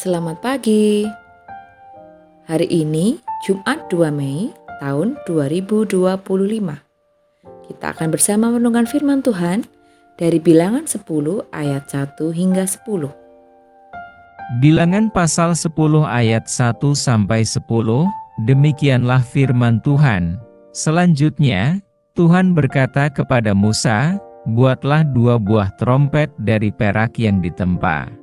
Selamat pagi. Hari ini Jumat 2 Mei tahun 2025. Kita akan bersama merenungkan firman Tuhan dari Bilangan 10 ayat 1 hingga 10. Bilangan pasal 10 ayat 1 sampai 10, demikianlah firman Tuhan. Selanjutnya, Tuhan berkata kepada Musa, "Buatlah 2 buah trompet dari perak yang ditempa.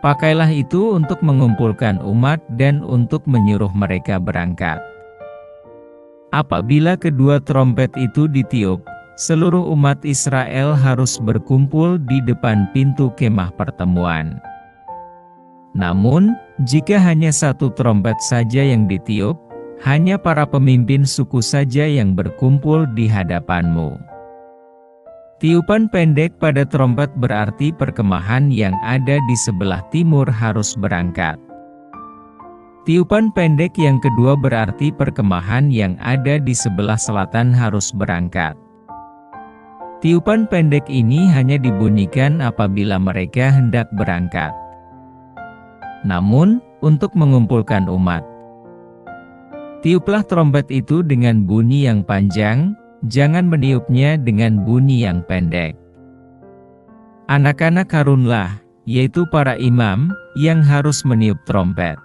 Pakailah itu untuk mengumpulkan umat dan untuk menyuruh mereka berangkat. Apabila kedua trompet itu ditiup, seluruh umat Israel harus berkumpul di depan pintu kemah pertemuan. Namun, jika hanya 1 trompet saja yang ditiup, hanya para pemimpin suku saja yang berkumpul di hadapanmu. Tiupan pendek pada trompet berarti perkemahan yang ada di sebelah timur harus berangkat. Tiupan pendek yang kedua berarti perkemahan yang ada di sebelah selatan harus berangkat. Tiupan pendek ini hanya dibunyikan apabila mereka hendak berangkat. Namun, untuk mengumpulkan umat, tiuplah trompet itu dengan bunyi yang panjang, jangan meniupnya dengan bunyi yang pendek. Anak-anak Harunlah, yaitu para imam, yang harus meniup trompet.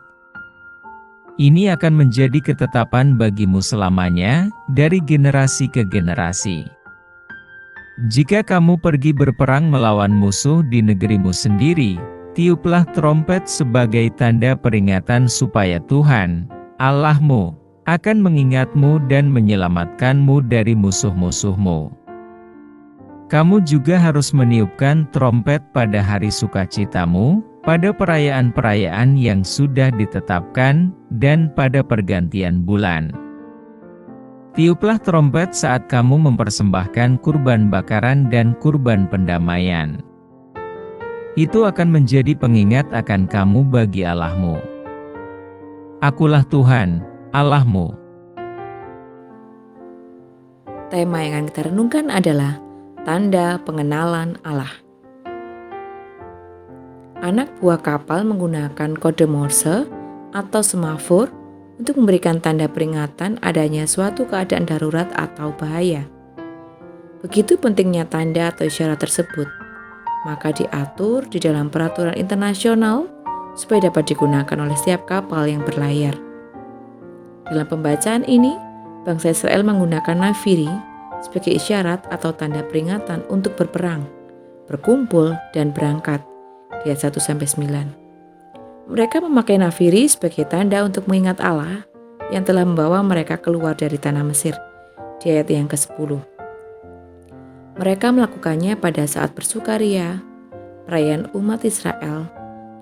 Ini akan menjadi ketetapan bagimu selamanya, dari generasi ke generasi. Jika kamu pergi berperang melawan musuh di negerimu sendiri, tiuplah trompet sebagai tanda peringatan supaya Tuhan, Allahmu, akan mengingatmu dan menyelamatkanmu dari musuh-musuhmu. Kamu juga harus meniupkan trompet pada hari sukacitamu, pada perayaan-perayaan yang sudah ditetapkan, dan pada pergantian bulan. Tiuplah trompet saat kamu mempersembahkan kurban bakaran dan kurban pendamaian. Itu akan menjadi pengingat akan kamu bagi Allahmu. Akulah Tuhan, Allahmu. Tema yang akan kita renungkan adalah tanda pengenalan Allah. Anak buah kapal menggunakan kode Morse atau semafor untuk memberikan tanda peringatan adanya suatu keadaan darurat atau bahaya. Begitu pentingnya tanda atau isyarat tersebut, maka diatur di dalam peraturan internasional supaya dapat digunakan oleh setiap kapal yang berlayar. Dalam pembacaan ini, bangsa Israel menggunakan nafiri sebagai isyarat atau tanda peringatan untuk berperang, berkumpul, dan berangkat di ayat 1-9. Mereka memakai nafiri sebagai tanda untuk mengingat Allah yang telah membawa mereka keluar dari tanah Mesir di ayat yang ke-10. Mereka melakukannya pada saat bersukaria, perayaan umat Israel,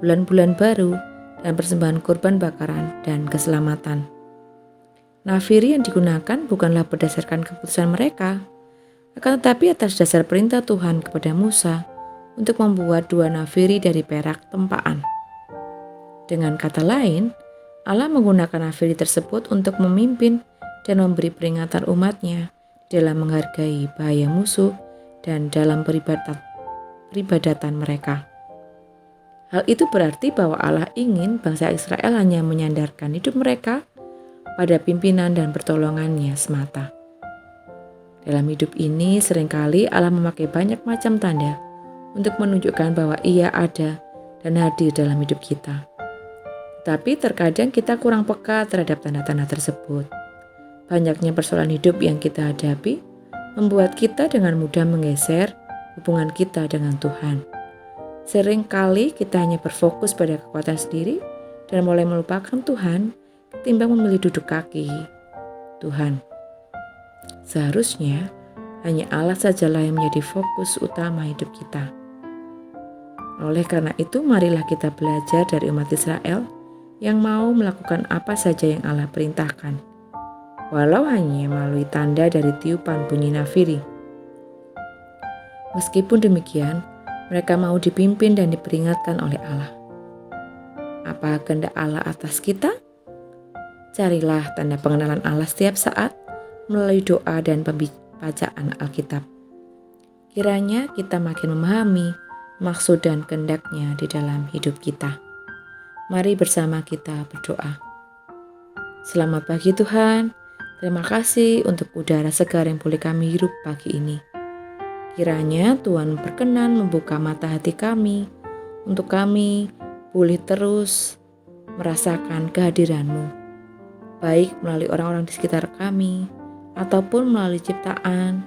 bulan-bulan baru, dan persembahan kurban bakaran dan keselamatan. Nafiri yang digunakan bukanlah berdasarkan keputusan mereka, akan tetapi atas dasar perintah Tuhan kepada Musa untuk membuat 2 nafiri dari perak tempaan. Dengan kata lain, Allah menggunakan nafiri tersebut untuk memimpin dan memberi peringatan umatnya dalam menghargai bahaya musuh dan dalam peribadatan mereka. Hal itu berarti bahwa Allah ingin bangsa Israel hanya menyandarkan hidup mereka pada pimpinan dan pertolongannya semata. Dalam hidup ini seringkali Allah memakai banyak macam tanda untuk menunjukkan bahwa Ia ada dan hadir dalam hidup kita. Tapi terkadang kita kurang peka terhadap tanda-tanda tersebut. Banyaknya persoalan hidup yang kita hadapi membuat kita dengan mudah menggeser hubungan kita dengan Tuhan. Seringkali kita hanya berfokus pada kekuatan sendiri dan mulai melupakan Tuhan ketimbang memilih duduk kaki Tuhan. Seharusnya hanya Allah sajalah yang menjadi fokus utama hidup kita. Oleh karena itu, marilah kita belajar dari umat Israel yang mau melakukan apa saja yang Allah perintahkan, walau hanya melalui tanda dari tiupan bunyi nafiri. Meskipun demikian, mereka mau dipimpin dan diperingatkan oleh Allah. Apa kehendak Allah atas kita? Carilah tanda pengenalan Allah setiap saat melalui doa dan pembacaan Alkitab. Kiranya kita makin memahami maksud dan kehendak-Nya di dalam hidup kita. Mari bersama kita berdoa. Selamat pagi Tuhan, terima kasih untuk udara segar yang boleh kami hirup pagi ini. Kiranya Tuhan berkenan membuka mata hati kami, untuk kami boleh terus merasakan kehadiran-Mu, baik melalui orang-orang di sekitar kami, ataupun melalui ciptaan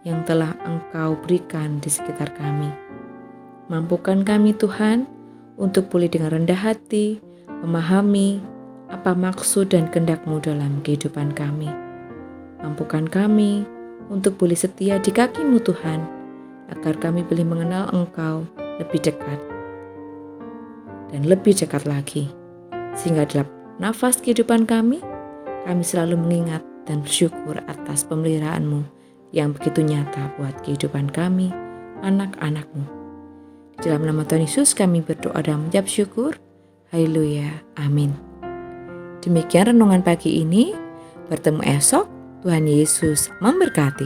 yang telah Engkau berikan di sekitar kami. Mampukan kami Tuhan, untuk boleh dengan rendah hati, memahami apa maksud dan kehendak-Mu dalam kehidupan kami. Mampukan kami untuk boleh setia di kaki-Mu Tuhan, agar kami boleh mengenal Engkau lebih dekat dan lebih dekat lagi. Sehingga dalam nafas kehidupan kami selalu mengingat dan bersyukur atas pemeliharaan-Mu yang begitu nyata buat kehidupan kami, anak-anak-Mu. Di dalam nama Tuhan Yesus kami berdoa dan mengucap syukur. Haleluya. Amin. Demikian renungan pagi ini. Bertemu esok. Tuhan Yesus memberkati.